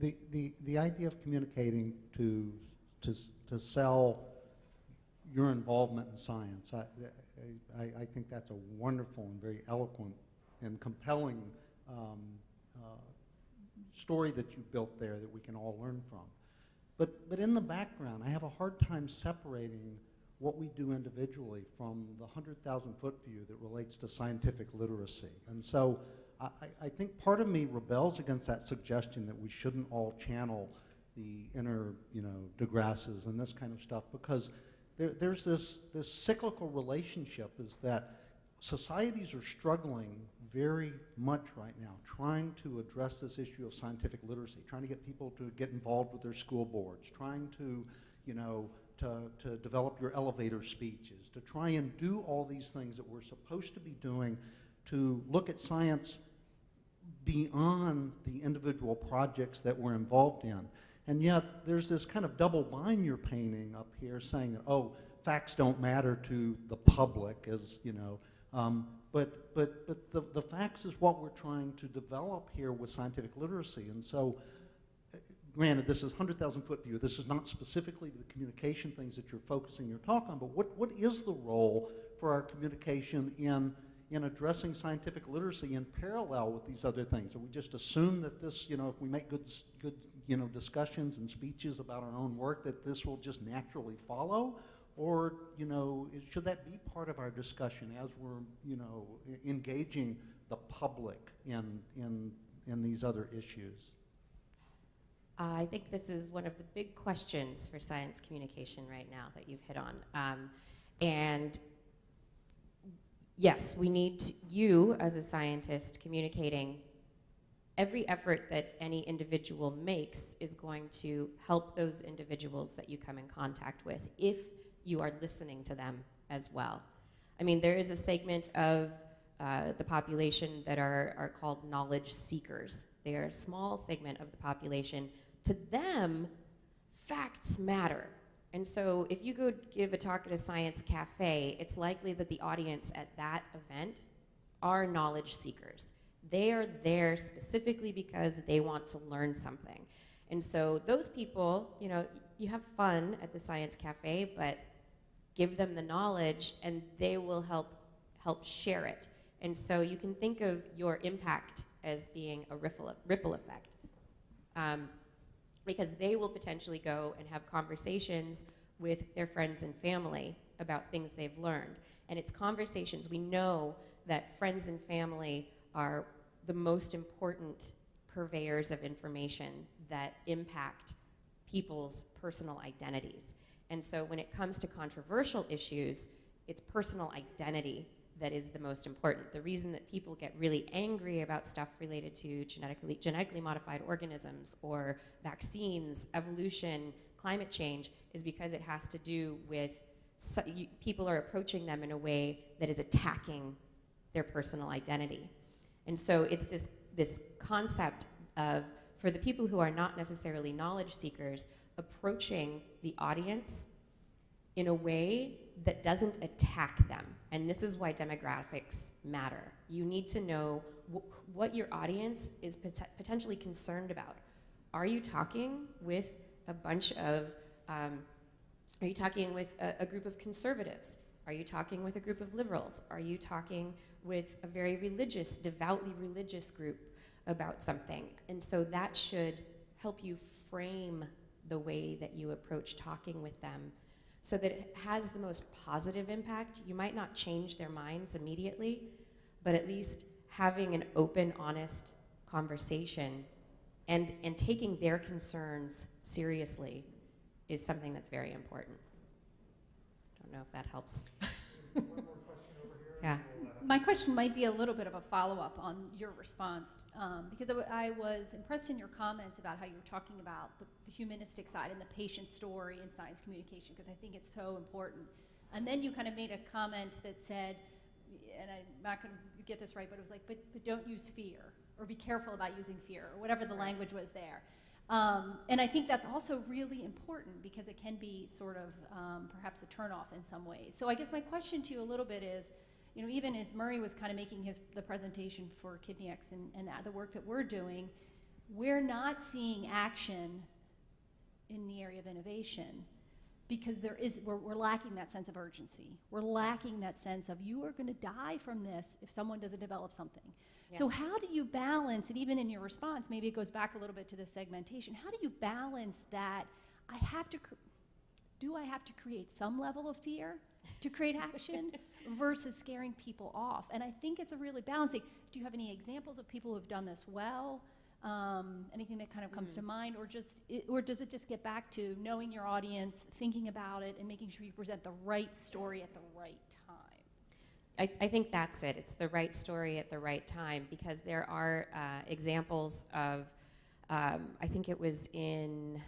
The idea of communicating to sell your involvement in science, I think that's a wonderful and very eloquent and compelling story that you built there that we can all learn from. But in the background, I have a hard time separating what we do individually from the 100,000-foot view that relates to scientific literacy. And so I think part of me rebels against that suggestion that we shouldn't all channel the inner, DeGrasses and this kind of stuff, because there's this cyclical relationship is that societies are struggling very much right now, trying to address this issue of scientific literacy, trying to get people to get involved with their school boards, trying to, to develop your elevator speeches, to try and do all these things that we're supposed to be doing to look at science beyond the individual projects that we're involved in. And yet there's this kind of double bind you're painting up here saying that, oh, facts don't matter to the public, as but the facts is what we're trying to develop here with scientific literacy. And so, granted, this is 100,000-foot view. This is not specifically the communication things that you're focusing your talk on, but what is the role for our communication in addressing scientific literacy in parallel with these other things? And we just assume that this, if we make good discussions and speeches about our own work, that this will just naturally follow? Or, should that be part of our discussion as we're, engaging the public in these other issues? I think this is one of the big questions for science communication right now that you've hit on. And yes, we need you as a scientist communicating. Every effort that any individual makes is going to help those individuals that you come in contact with if you are listening to them as well. I mean, there is a segment of the population that are called knowledge seekers. They are a small segment of the population. To them, facts matter. And so if you go give a talk at a science cafe, it's likely that the audience at that event are knowledge seekers. They are there specifically because they want to learn something. And so those people, you have fun at the science cafe, but give them the knowledge and they will help share it. And so you can think of your impact as being a ripple effect. Because they will potentially go and have conversations with their friends and family about things they've learned. And it's conversations. We know that friends and family are the most important purveyors of information that impact people's personal identities. And so when it comes to controversial issues, it's personal identity that is the most important. The reason that people get really angry about stuff related to genetically modified organisms or vaccines, evolution, climate change, is because it has to do with people are approaching them in a way that is attacking their personal identity. And so it's this concept of, for the people who are not necessarily knowledge seekers, approaching the audience in a way that doesn't attack them. And this is why demographics matter. You need to know what your audience is potentially concerned about. Are you talking with a bunch of, are you talking with a group of conservatives? Are you talking with a group of liberals? Are you talking with a very religious, devoutly religious group about something? And so that should help you frame the way that you approach talking with them so that it has the most positive impact. You might not change their minds immediately, but at least having an open, honest conversation and taking their concerns seriously is something that's very important. I don't know if that helps. One more question over here. Yeah. My question might be a little bit of a follow-up on your response, because I was impressed in your comments about how you were talking about the humanistic side and the patient story in science communication, because I think it's so important. And then you kind of made a comment that said, and I'm not going to get this right, but it was like, but don't use fear, or be careful about using fear, or whatever the language was there. And I think that's also really important because it can be sort of perhaps a turnoff in some ways. So I guess my question to you a little bit is, even as Murray was kind of making the presentation for KidneyX and the work that we're doing, we're not seeing action in the area of innovation because we're lacking that sense of urgency. We're lacking that sense of you are going to die from this if someone doesn't develop something. Yeah. So how do you balance, and even in your response, maybe it goes back a little bit to the segmentation, how do you balance that do I have to create some level of fear to create action versus scaring people off? And I think it's a really balancing. Do you have any examples of people who have done this well? Anything that kind of comes to mind, or does it just get back to knowing your audience, thinking about it, and making sure you present the right story at the right time? I think that's it. It's the right story at the right time, because there are examples of, I think it was in,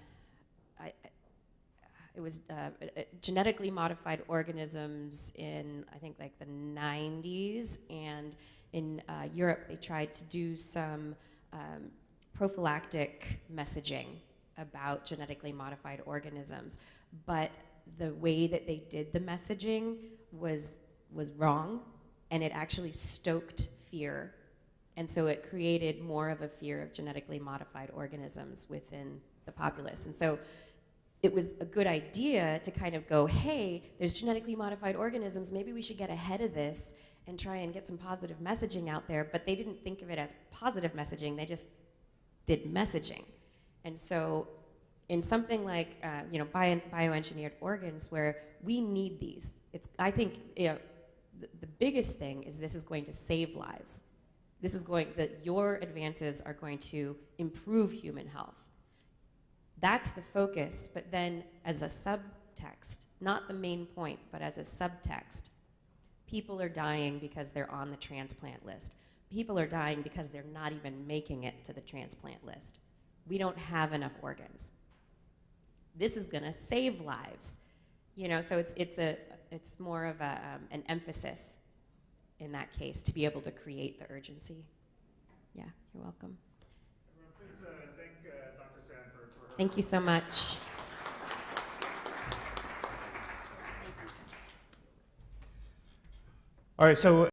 genetically modified organisms in, I think, like the 90s, and in Europe they tried to do some prophylactic messaging about genetically modified organisms, but the way that they did the messaging was wrong, and it actually stoked fear, and so it created more of a fear of genetically modified organisms within the populace. And so it was a good idea to kind of go, hey, there's genetically modified organisms, maybe we should get ahead of this and try and get some positive messaging out there, but they didn't think of it as positive messaging, they just did messaging. And so in something like bioengineered organs, where we need these, I think the biggest thing is this is going to save lives. Your advances are going to improve human health. That's the focus, but then as a subtext, not the main point, but as a subtext, people are dying because they're on the transplant list. People are dying because they're not even making it to the transplant list. We don't have enough organs. This is going to save lives, So it's more of an emphasis in that case to be able to create the urgency. Yeah, you're welcome. Everyone, please thank Dr. Sanford for her. Thank you so much. All right, so